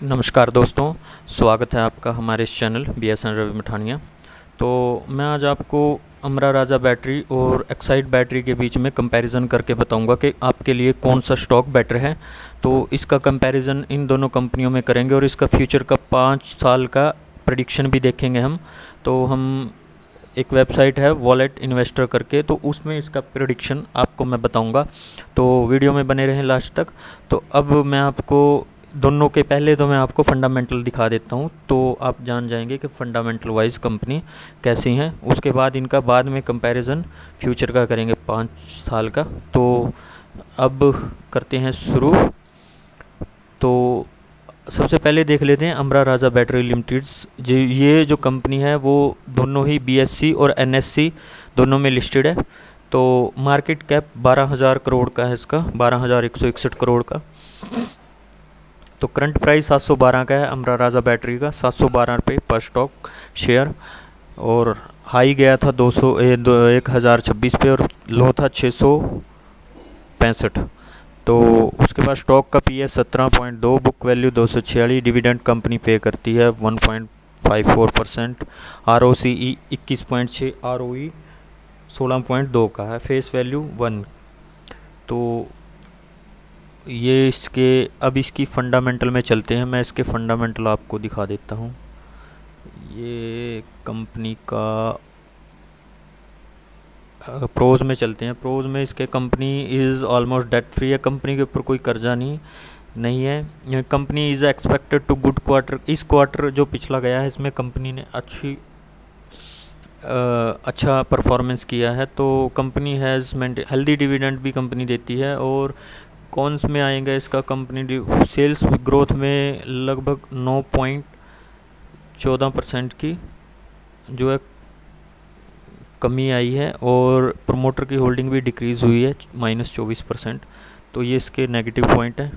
नमस्कार दोस्तों, स्वागत है आपका हमारे इस चैनल BSN रवि मठानिया। तो मैं आज आपको अमरा राजा बैटरी और एक्साइड बैटरी के बीच में कंपैरिजन करके बताऊंगा कि आपके लिए कौन सा स्टॉक बेटर है। तो इसका कंपैरिजन इन दोनों कंपनियों में करेंगे और इसका फ्यूचर का 5 साल का प्रेडिक्शन भी देखेंगे हम। तो हम एक वेबसाइट है वॉलेट इन्वेस्टर करके, तो उसमें इसका प्रेडिक्शन आपको मैं बताऊंगा। तो वीडियो में बने रहें लास्ट तक। तो अब मैं आपको दोनों के पहले तो मैं आपको फंडामेंटल दिखा देता हूँ, तो आप जान जाएंगे कि फंडामेंटल वाइज कंपनी कैसी हैं। उसके बाद इनका बाद में कंपैरिजन फ्यूचर का करेंगे 5 साल का। तो अब करते हैं शुरू। तो सबसे पहले देख लेते हैं अमरा राजा बैटरी लिमिटेड। ये जो कंपनी है वो दोनों ही BSE और NSE दोनों में लिस्टेड है। तो मार्केट कैप 12,000 करोड़ का है, इसका 12,161 करोड़ का। तो करंट प्राइस 712 का है अमरा राजा बैटरी का, 712 रुपये पर स्टॉक शेयर। और हाई गया था 1,026 पे और लो था 665। तो उसके बाद स्टॉक का PE 17.2, book value 246, dividend company पे करती है 1.54%, ROCE 21.6, ROE 16.2 का है, फेस वैल्यू 1। तो ये अब इसकी फंडामेंटल में चलते हैं। मैं इसके फंडामेंटल आपको दिखा देता हूँ। ये कंपनी का प्रोज में चलते हैं। प्रोज में इसके company is almost debt free है, कंपनी के ऊपर कोई कर्जा नहीं है। Company is expected to good quarter. इस क्वार्टर जो पिछला गया है इसमें कंपनी ने अच्छा परफॉर्मेंस किया है। तो कंपनी हैज़ हेल्दी डिविडेंड भी कंपनी देती है। और कौन में आएगा इसका कंपनी सेल्स ग्रोथ में लगभग 9.14% की जो है कमी आई है, और प्रमोटर की होल्डिंग भी डिक्रीज़ हुई है -24%। तो ये इसके नेगेटिव पॉइंट है।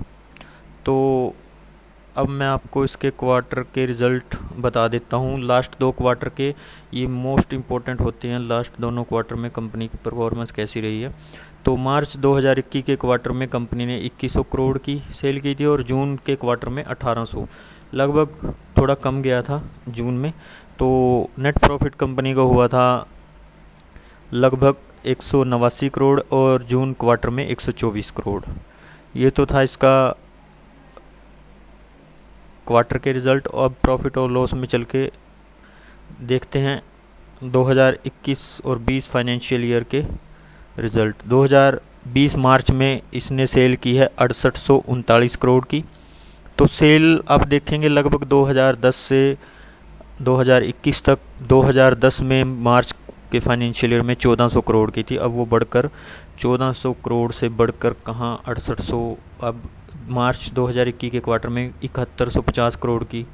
तो अब मैं आपको इसके क्वार्टर के रिज़ल्ट बता देता हूँ। लास्ट 2 क्वार्टर के ये मोस्ट इम्पोर्टेंट होते हैं। लास्ट दोनों क्वार्टर में कंपनी की परफॉर्मेंस कैसी रही है। तो मार्च 2021 के क्वार्टर में कंपनी ने 2100 करोड़ की सेल की थी और जून के क्वार्टर में 1800, लगभग थोड़ा कम गया था जून में। तो नेट प्रॉफिट कंपनी का हुआ था लगभग 189 करोड़ और जून क्वार्टर में 124 करोड़। ये तो था इसका क्वार्टर के रिज़ल्ट। अब प्रॉफिट और लॉस में चल के देखते हैं 2021 और 20 फाइनेंशियल ईयर के रिज़ल्ट। 2020 मार्च में इसने सेल की है 6839 करोड़ की। तो सेल आप देखेंगे लगभग 2010 से 2021 तक, 2010 में मार्च के फाइनेंशियल ईयर में 1400 करोड़ की थी। अब वो बढ़कर 1400 करोड़ से बढ़कर कहाँ 6800, अब मार्च 2021 के क्वार्टर में 7150 करोड़ की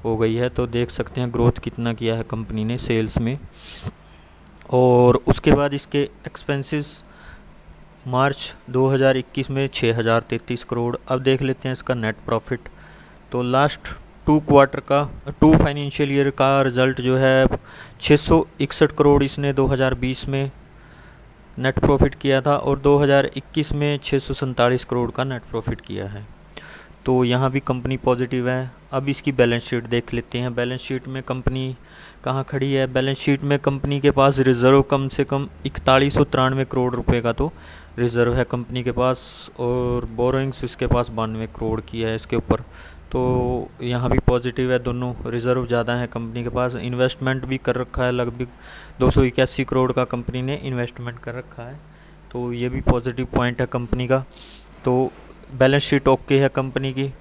हो गई है। तो देख सकते हैं ग्रोथ कितना किया है कंपनी ने सेल्स में। और उसके बाद इसके एक्सपेंसेस मार्च 2021 में 6033 करोड़। अब देख लेते हैं इसका नेट प्रॉफिट। तो लास्ट 2 फाइनेंशियल ईयर का रिज़ल्ट जो है 661 करोड़ इसने 2020 में नेट प्रॉफिट किया था और 2021 में 647 करोड़ का नेट प्रॉफिट किया है। तो यहाँ भी कंपनी पॉजिटिव है। अब इसकी बैलेंस शीट देख लेते हैं। बैलेंस शीट में कंपनी कहाँ खड़ी है। बैलेंस शीट में कंपनी के पास रिज़र्व कम से कम 4193 करोड़ रुपए का तो रिज़र्व है कंपनी के पास, और बोरोइंग्स इसके पास 92 करोड़ की है इसके ऊपर। तो यहाँ भी पॉजिटिव है, दोनों रिज़र्व ज़्यादा है कंपनी के पास। इन्वेस्टमेंट भी कर रखा है, लगभग 281 करोड़ का कंपनी ने इन्वेस्टमेंट कर रखा है। तो ये भी पॉजिटिव पॉइंट है कंपनी का। तो बैलेंस शीट ओके है कंपनी की,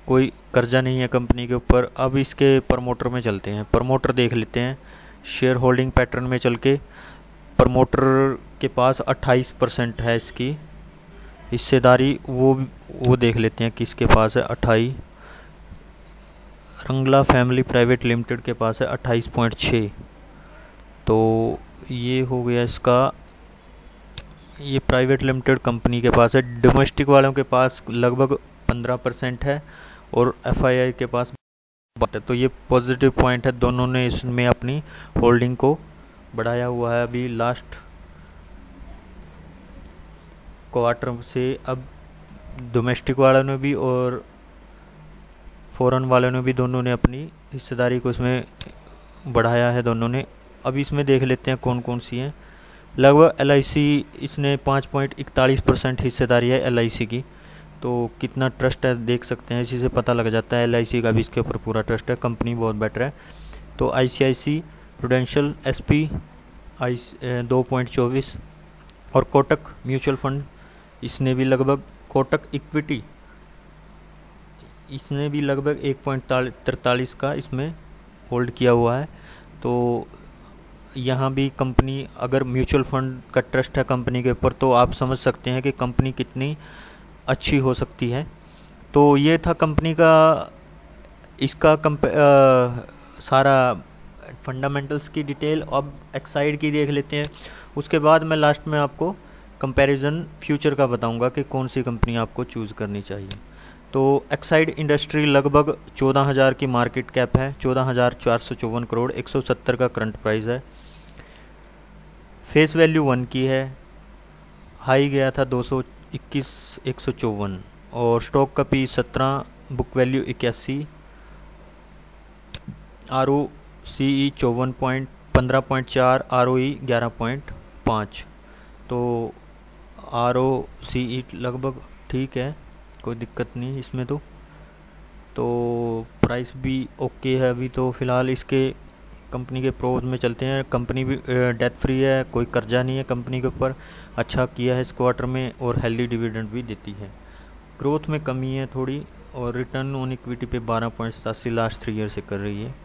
कोई कर्जा नहीं है कंपनी के ऊपर। अब इसके प्रमोटर में चलते हैं। प्रमोटर देख लेते हैं। शेयर होल्डिंग पैटर्न में चल के प्रमोटर के पास 28% है इसकी हिस्सेदारी। वो देख लेते हैं किसके पास है 28। रंगला फैमिली प्राइवेट लिमिटेड के पास है 28.6। तो ये हो गया इसका, ये प्राइवेट लिमिटेड कंपनी के पास है। डोमेस्टिक वालों के पास लगभग 15% है और FII के पास है। तो ये पॉजिटिव पॉइंट है, दोनों ने इसमें अपनी होल्डिंग को बढ़ाया हुआ है अभी लास्ट क्वार्टर से। अब डोमेस्टिक वालों ने भी और फॉरेन वालों ने भी दोनों ने अपनी हिस्सेदारी को इसमें बढ़ाया है दोनों ने। अब इसमें देख लेते हैं कौन कौन सी हैं। लगभग LIC इसने 5.41% हिस्सेदारी है LIC की। तो कितना ट्रस्ट है देख सकते हैं, इसी से पता लग जाता है। LIC का भी इसके ऊपर पूरा ट्रस्ट है, कंपनी बहुत बेटर है। तो ICICI प्रूडेंशियल SP 2.24 और कोटक म्यूचुअल फंड इसने भी लगभग, कोटक इक्विटी इसने भी लगभग 1.43 का इसमें होल्ड किया हुआ है। तो यहाँ भी कंपनी, अगर म्यूचुअल फंड का ट्रस्ट है कंपनी के ऊपर, तो आप समझ सकते हैं कि कंपनी कितनी अच्छी हो सकती है। तो ये था कंपनी का इसका सारा फंडामेंटल्स की डिटेल। अब एक्साइड की देख लेते हैं, उसके बाद मैं लास्ट में आपको कंपैरिजन फ्यूचर का बताऊंगा कि कौन सी कंपनी आपको चूज़ करनी चाहिए। तो एक्साइड इंडस्ट्री लगभग 14,000 की मार्केट कैप है, 14,454 करोड़, 170 का करंट प्राइस है। फेस वैल्यू 1 की है, हाई गया था 221 154 और स्टॉक का P 17, book value 81, ROCE 15.4, ROE 11.5। तो ROCE लगभग ठीक है, कोई दिक्कत नहीं इसमें। तो प्राइस भी ओके है अभी। तो फ़िलहाल इसके कंपनी के प्रोज में चलते हैं। कंपनी भी डेट फ्री है, कोई कर्जा नहीं है कंपनी के ऊपर, अच्छा किया है इस क्वार्टर में और हेल्दी डिविडेंड भी देती है। ग्रोथ में कमी है थोड़ी और रिटर्न ऑन इक्विटी पे 12.87 लास्ट 3 ईयर से कर रही है।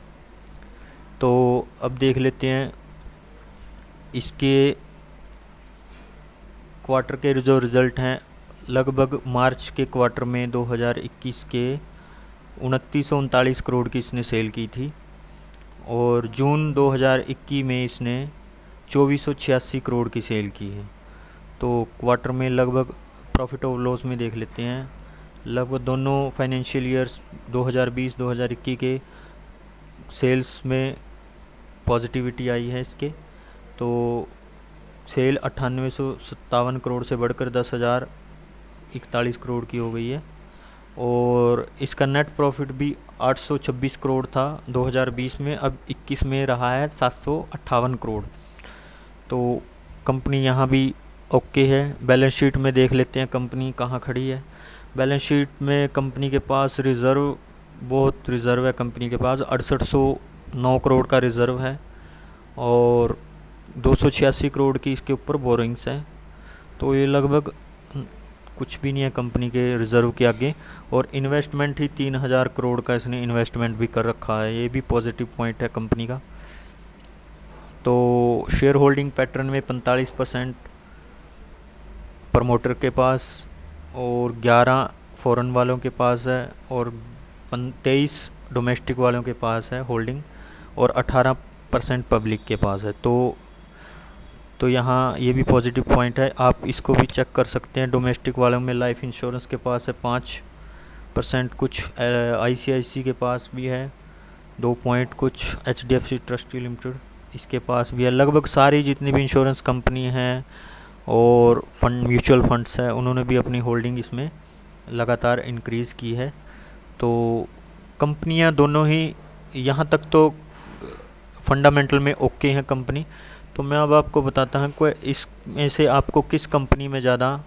तो अब देख लेते हैं इसके क्वार्टर के जो रिज़ल्ट हैं। लगभग मार्च के क्वार्टर में 2021 के 2939 करोड़ की इसने सेल की थी और जून 2021 में इसने 2486 करोड़ की सेल की है। तो क्वार्टर में लगभग प्रॉफिट और लॉस में देख लेते हैं, लगभग दोनों फाइनेंशियल ईयर्स 2020-2021 के सेल्स में पॉजिटिविटी आई है इसके। तो सेल 9857 करोड़ से बढ़कर 10,041 करोड़ की हो गई है और इसका नेट प्रॉफिट भी 826 करोड़ था 2020 में, अब 21 में रहा है 758 करोड़। तो कंपनी यहाँ भी ओके है। बैलेंस शीट में देख लेते हैं कंपनी कहाँ खड़ी है। बैलेंस शीट में कंपनी के पास रिज़र्व, बहुत रिज़र्व है कंपनी के पास, 6809 करोड़ का रिज़र्व है और 286 करोड़ की इसके ऊपर बोरिंग्स है। तो ये लगभग कुछ भी नहीं है कंपनी के रिज़र्व के आगे। और इन्वेस्टमेंट ही 3000 करोड़ का इसने इन्वेस्टमेंट भी कर रखा है, ये भी पॉजिटिव पॉइंट है कंपनी का। तो शेयर होल्डिंग पैटर्न में 45% प्रमोटर के पास और 11 फॉरेन वालों के पास है और 23 डोमेस्टिक वालों के पास है होल्डिंग और 18% पब्लिक के पास है। तो यहाँ ये भी पॉजिटिव पॉइंट है, आप इसको भी चेक कर सकते हैं। डोमेस्टिक वालों में लाइफ इंश्योरेंस के पास है 5%, कुछ ICICI के पास भी है 2 पॉइंट, कुछ HDFC ट्रस्टी लिमिटेड इसके पास भी है। लगभग सारी जितनी भी इंश्योरेंस कंपनी हैं और फंड म्यूचुअल फंड्स हैं उन्होंने भी अपनी होल्डिंग इसमें लगातार इंक्रीज़ की है। तो कंपनियां दोनों ही यहाँ तक तो फंडामेंटल में ओके हैं कंपनी। तो मैं अब आपको बताता हूँ कि इसमें से आपको किस कंपनी में ज़्यादा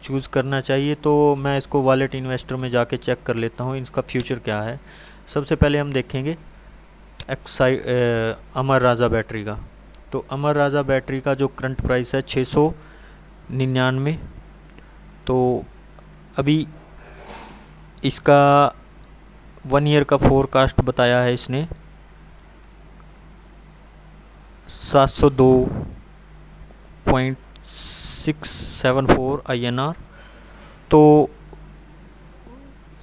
चूज़ करना चाहिए। तो मैं इसको वॉलेट इन्वेस्टर में जाके चेक कर लेता हूँ इसका फ्यूचर क्या है। सबसे पहले हम देखेंगे अमर राजा बैटरी का। तो अमर राजा बैटरी का जो करंट प्राइस है 699। तो अभी इसका 1 ईयर का फोरकास्ट बताया है इसने 702.674 INR। तो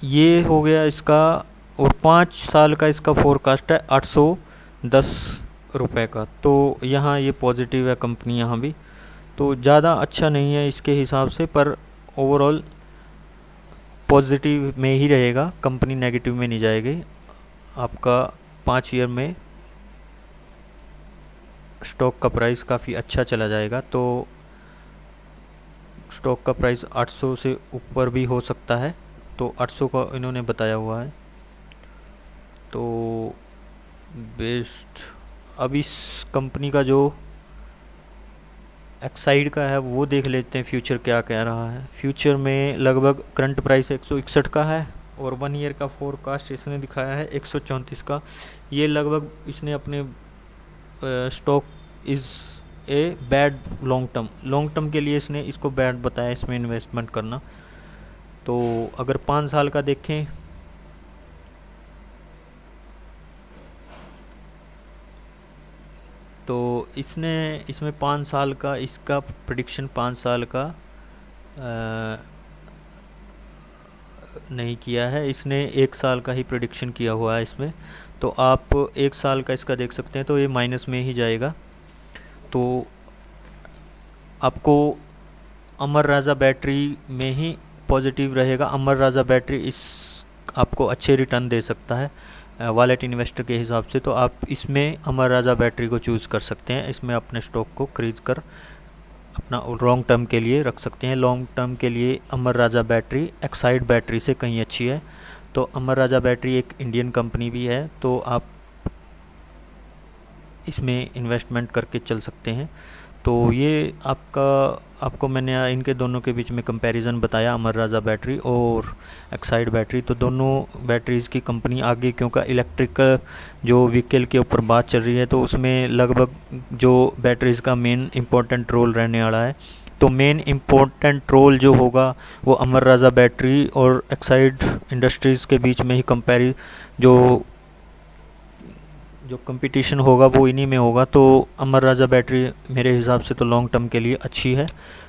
ये हो गया इसका, और 5 साल का इसका फोरकास्ट है 810 रुपये का। तो यहाँ ये पॉजिटिव है कंपनी यहाँ भी। तो ज़्यादा अच्छा नहीं है इसके हिसाब से, पर ओवरऑल पॉजिटिव में ही रहेगा, कंपनी नेगेटिव में नहीं जाएगी। आपका 5 ईयर में स्टॉक का प्राइस काफ़ी अच्छा चला जाएगा। तो स्टॉक का प्राइस 800 से ऊपर भी हो सकता है। तो 800 का इन्होंने बताया हुआ है। तो बेस्ट अब इस कंपनी का जो एक्साइड का है वो देख लेते हैं फ्यूचर क्या कह रहा है। फ्यूचर में लगभग करंट प्राइस 161 का है और 1 ईयर का फोरकास्ट इसने दिखाया है 134 का। ये लगभग इसने अपने stock is a bad long term के लिए इसने इसको बैड बताया इसमें इन्वेस्टमेंट करना। तो अगर 5 साल का देखें तो इसमें 5 साल का इसका प्रेडिक्शन 5 साल का नहीं किया है, इसने 1 साल का ही प्रेडिक्शन किया हुआ है इसमें। तो आप 1 साल का इसका देख सकते हैं तो ये माइनस में ही जाएगा। तो आपको अमर राजा बैटरी में ही पॉजिटिव रहेगा। अमर राजा बैटरी इस आपको अच्छे रिटर्न दे सकता है वॉलेट इन्वेस्टर के हिसाब से। तो आप इसमें अमर राजा बैटरी को चूज़ कर सकते हैं, इसमें अपने स्टॉक को खरीद कर अपना लॉन्ग टर्म के लिए रख सकते हैं। लॉन्ग टर्म के लिए अमर राजा बैटरी एक्साइड बैटरी से कहीं अच्छी है। तो अमर राजा बैटरी एक इंडियन कंपनी भी है, तो आप इसमें इन्वेस्टमेंट करके चल सकते हैं। तो ये आपको मैंने इनके दोनों के बीच में कंपैरिजन बताया, अमर राजा बैटरी और एक्साइड बैटरी। तो दोनों बैटरीज़ की कंपनी आगे, क्योंकि इलेक्ट्रिक जो व्हीकल के ऊपर बात चल रही है तो उसमें लगभग जो बैटरीज़ का मेन इम्पोर्टेंट रोल रहने वाला है। तो मेन इम्पोर्टेंट रोल जो होगा वो अमर राजा बैटरी और एक्साइड इंडस्ट्रीज़ के बीच में ही जो कंपटीशन होगा वो इन्हीं में होगा। तो अमर राजा बैटरी मेरे हिसाब से तो लॉन्ग टर्म के लिए अच्छी है।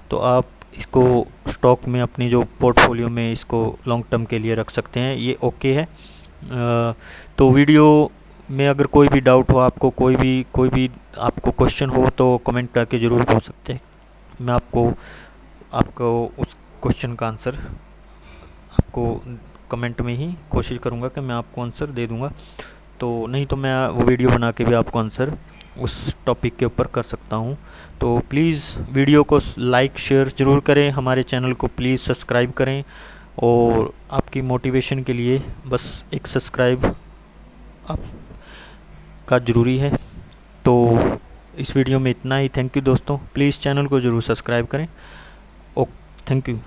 तो आप इसको स्टॉक में अपनी जो पोर्टफोलियो में इसको लॉन्ग टर्म के लिए रख सकते हैं, ये ओके है। तो वीडियो में अगर कोई भी डाउट हो आपको, कोई भी आपको क्वेश्चन हो तो कमेंट करके ज़रूर पूछ सकते हैं। मैं आपको उस क्वेश्चन का आंसर आपको कमेंट में ही कोशिश करूँगा कि मैं आपको आंसर दे दूँगा। तो नहीं तो मैं वो वीडियो बना के भी आपको आंसर उस टॉपिक के ऊपर कर सकता हूँ। तो प्लीज़ वीडियो को लाइक शेयर ज़रूर करें, हमारे चैनल को प्लीज़ सब्सक्राइब करें। और आपकी मोटिवेशन के लिए बस एक सब्सक्राइब आपका ज़रूरी है। तो इस वीडियो में इतना ही। थैंक यू दोस्तों, प्लीज़ चैनल को ज़रूर सब्सक्राइब करें। Okay, thank you.